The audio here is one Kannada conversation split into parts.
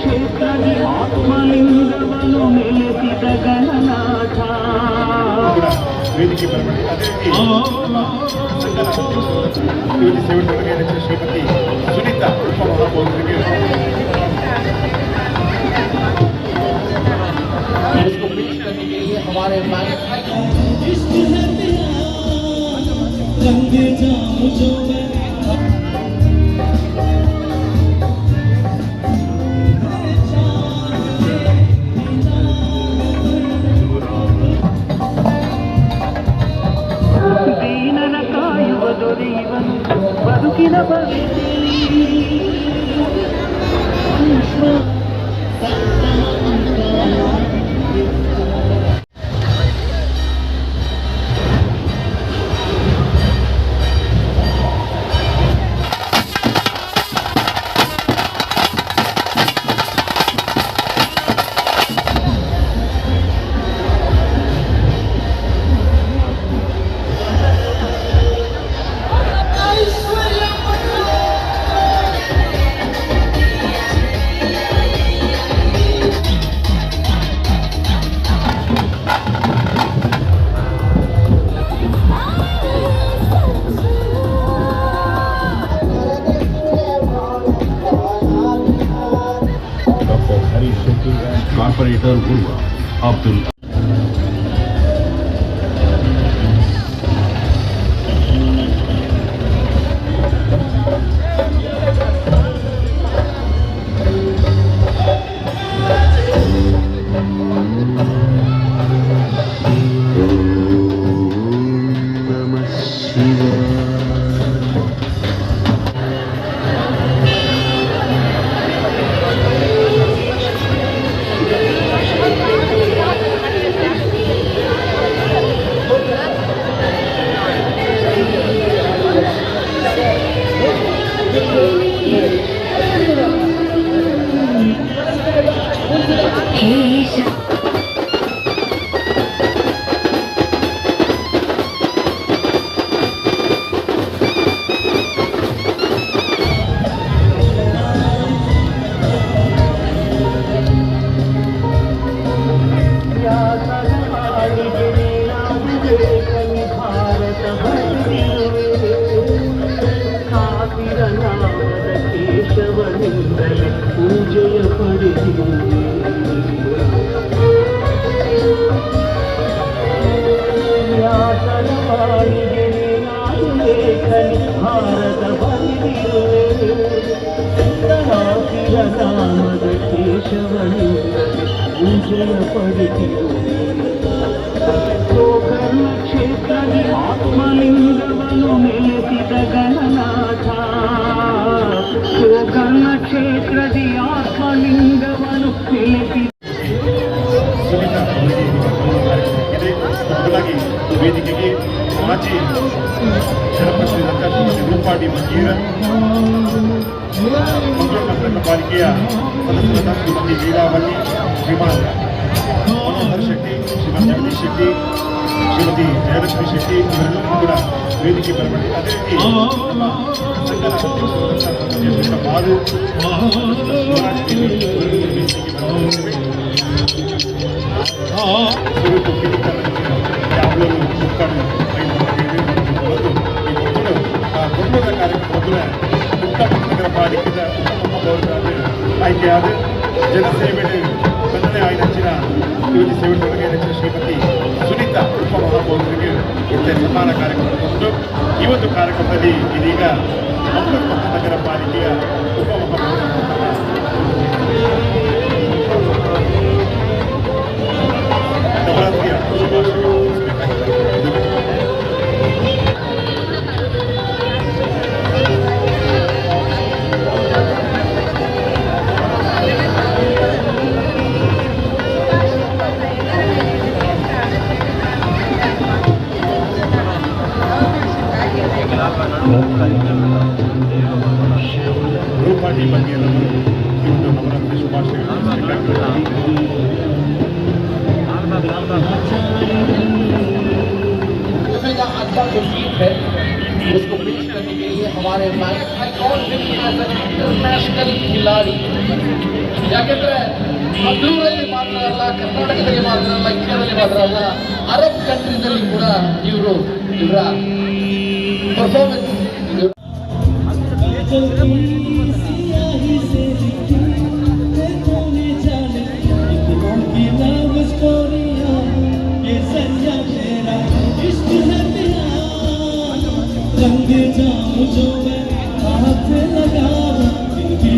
ಕ್ಷೇತ್ರದಿ ಆತ್ಮಲಿಂಗವನ್ನು ನೆಲೆಸಿದ ಗಣನಾಥ ವೇದಿಕೆ ಬರಬೇಡಿ. ಅದೇ ರೀತಿ ಯುವತಿ ಸೇವೆಗಳಿಗೆ ಶ್ರೀಮತಿ ಸುನೀತಾ ಉಪಮಹಾಪೌರರಿಗೆ इसको पेश करने के लिए हमारे ದೀನನ ಕಾಯುವ ದೊರೆಯುವನು ಬದುಕಿನ ಬಗೆಯಲ್ಲಿ Operator Gurwa Abdul ಪೂಜೆಯ ಪಡೆದಿರುವೆ ವ್ಯಾಸನವಾಣಿಗೆ ನಾನು ಲೇಖನಿ ಭಾರತ ಬರೆದಿರುವೆ ಕಾಪಿರ ನಾಮದ ಕೇಶವನಿಂದಲೇ ಪೂಜೆಯ ಪಡೆದಿರುವೆ ಗೋಕರ್ಣ ಕ್ಷೇತ್ರದಿ ಆತ್ಮಲಿಂಗವನ್ನು ನೆಲೆಸಿದ ಗಣನಾಥ ಗೋಕರ್ಣ ಕ್ಷೇತ್ರದಿ ಆತ್ಮಲಿಂಗವನ್ನು ನೆಲೆಸಿದ ಬದಲಾಗಿ ವೇದಿಕೆಗೆ ಮಾಜಿ ಜನಪ್ರತಿನಿಧಿಯಾದ ಶ್ರೀಮತಿ ರೂಪಾಡಿ ಮಂಜೀರ ಮಂಗಳೂರು ಪಾಲಿಕೆಯ ಸದಸ್ಯರಾದ ಶ್ರೀಮತಿ ವೀರಾವತಿ ವಿಮಾನ ಮನೋಹರ್ ಶೆಟ್ಟಿ ಶ್ರೀಮತಿ ಜಗದೀಶ್ ಶೆಟ್ಟಿ ಶ್ರೀಮತಿ ಜಯಲಕ್ಷ್ಮಿ ಶೆಟ್ಟಿ ಇವರೆಲ್ಲರೂ ಕೂಡ ವೇದಿಕೆ ಬರಬೇಡಿ. ಅದೇ ರೀತಿ ಸಂಘದ ಅಧ್ಯಕ್ಷರಾದ ಬಾಲು ಕುಟುಂಬದ ಕಾರ್ಯಕ್ರಮದ ನಗರ ಪಾಲಿಕೆಯ ಉಪಮಹಾಪೌರರಾದ ಆಯ್ಕೆಯಾದ ಜನಸೇವೆಗೆ ಕನ್ನಡ ಆಯ್ದ ಯುವತಿ ಸೇವೆಗಳಿಗೆ ಶ್ರೀಮತಿ ಸುನೀತಾ ಉಪಮಹಾಪೌರರಿಗೆ ಇಂಥ ಸನ್ಮಾನ ಕಾರ್ಯಕ್ರಮ ನಡೆಸಿದ್ದು ಈ ಒಂದು ಕಾರ್ಯಕ್ರಮದಲ್ಲಿ ಇದೀಗ ಮಂಗಳೂರು ನಗರ ಪಾಲಿಕೆಯ ಉಪಮಹಾಪೌರ ನವರಾತ್ರಿಯ ಶುಭಾಶಯಗಳು ರೂಪಾಟಿ ಬಗ್ಗೆ ಈ ಒಂದು ನವರಾತ್ರಿ ಶುಭಾಶಯಗಳು. जो गीत है उसको पेश करने के लिए हमारे और इंटरनेशनल खिलाड़ी ಯಾಕೆಂದ್ರೆ ಮಂಗಳೂರಲ್ಲಿ ಮಾತ್ರ ಅಲ್ಲ, ಕರ್ನಾಟಕದಲ್ಲಿ ಮಾತ್ರ ಅಲ್ಲ, ಇಂಡಿಯಾದಲ್ಲಿ ಮಾತ್ರ ಅಲ್ಲ, ಅರಬ್ ಕಂಟ್ರೀಸಲ್ಲಿ ಕೂಡ ಇವರ ಪರ್ಫಾರ್ಮೆನ್ಸ್ रंग जाऊं जो मैं हाथ लगाऊं इनकी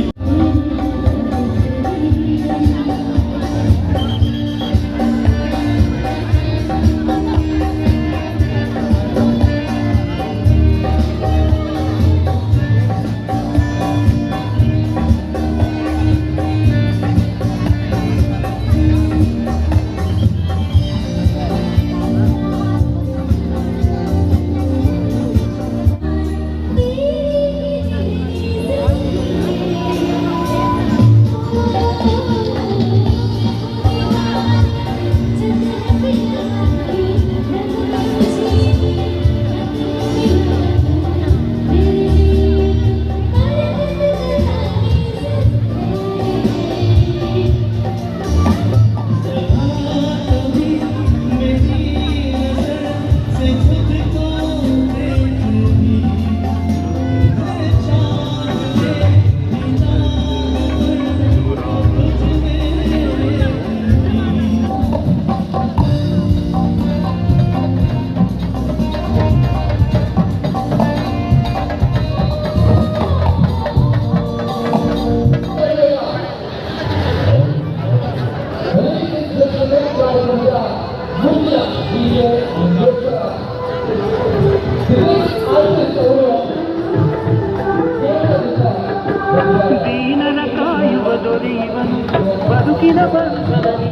ದೀನನ ಕಾಯುವ ದೊರೆಯುವನು ಬದುಕಿನ ಬಂಧದಲ್ಲಿ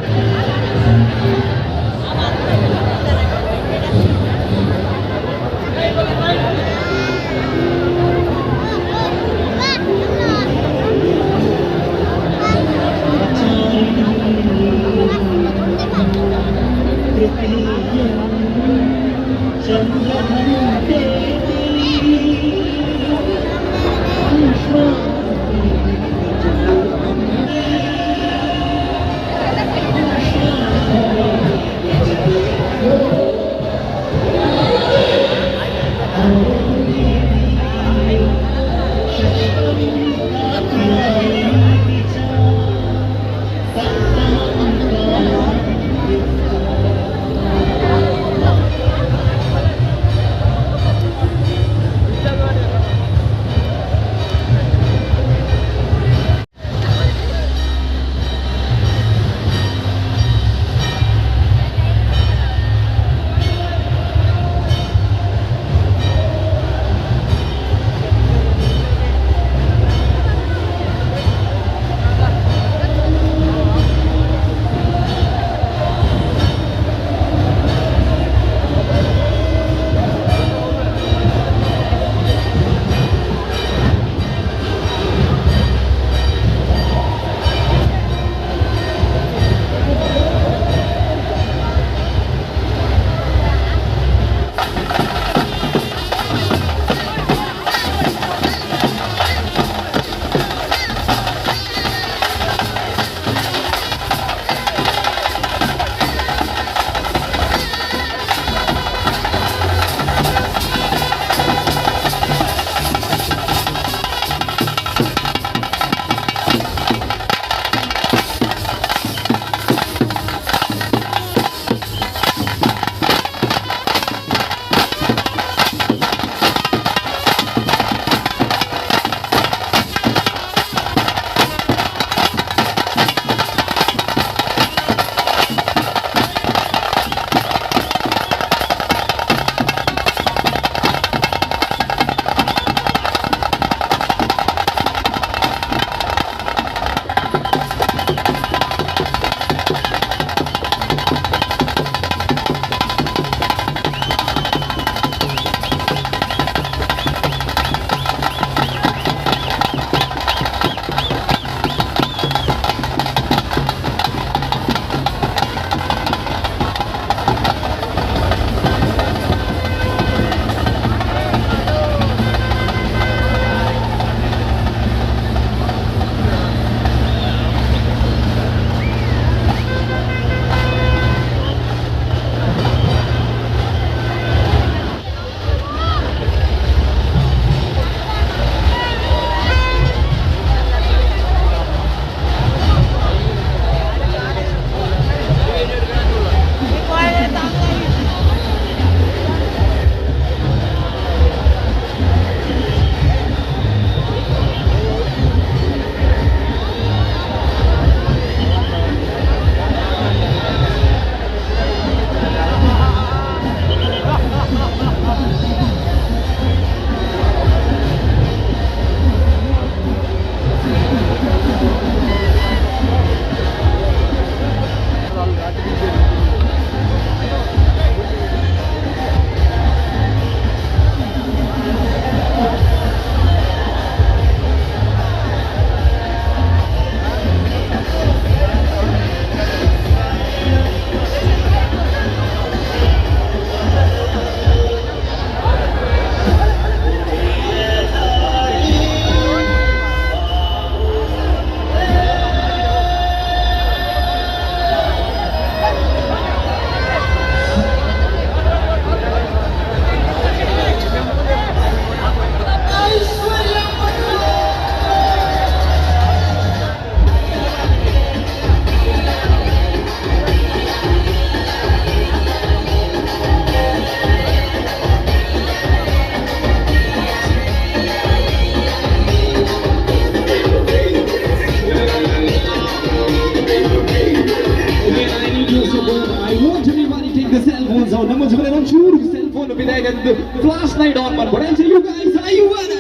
So naman sa ng sure cellphone pinay the flashlight on man. But answer you guys, are you ready?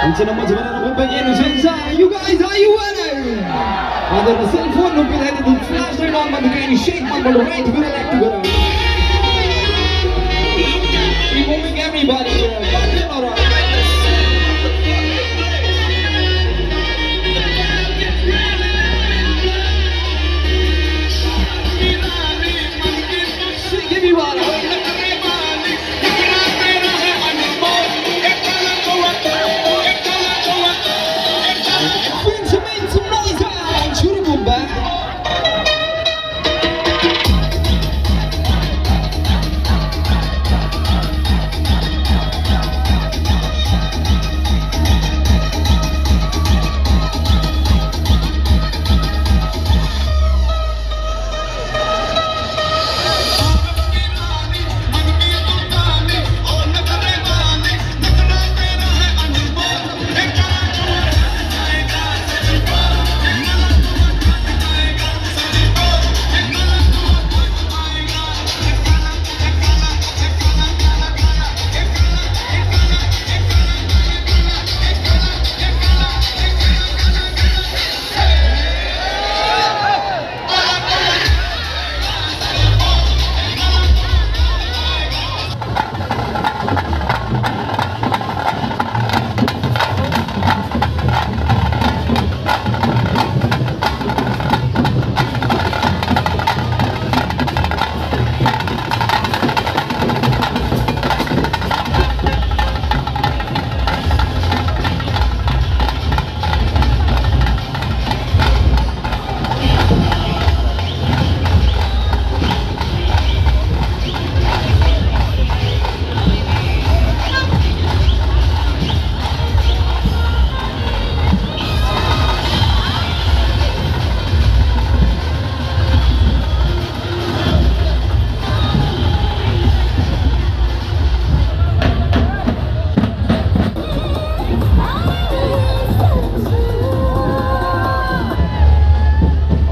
Answer naman sa ng pagpagyan sa you guys, are you ready? Whether the cellphone no pinay the flashlight on man, can you shake man but right to go left to go. Keep moving everybody.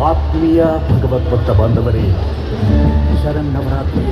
ಆತ್ಮೀಯ ಭಗವದ್ಭಕ್ತ ಬಾಂಧವರೇ, Sharannavaratri.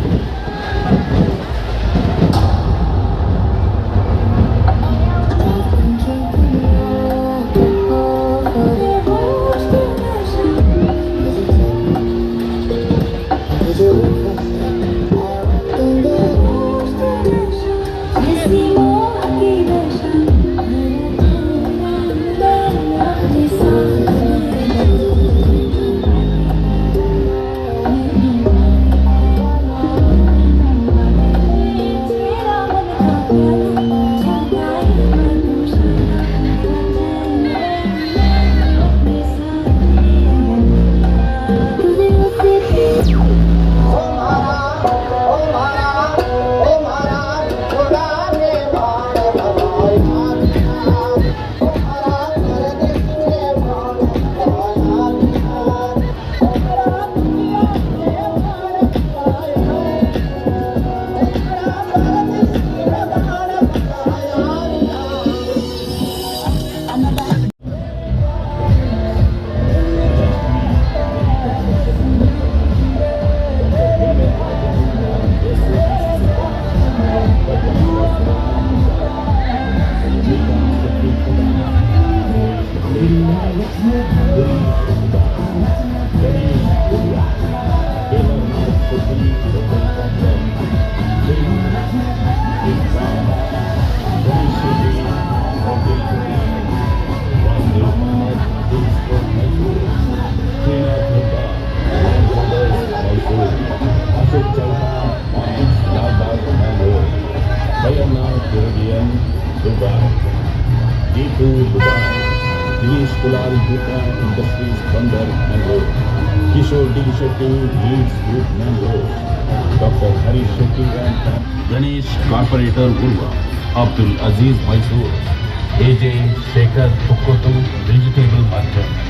Dinesh Kulal Gupta Industries Bandar Mangalore. Kishore D. Shetty leads Group Mangalore. Dr. Hari Shetty and Ganesh Corporator Gurwa. Abdul Aziz Mysore. AJ Shekhar Tukkotu Vegetable Market.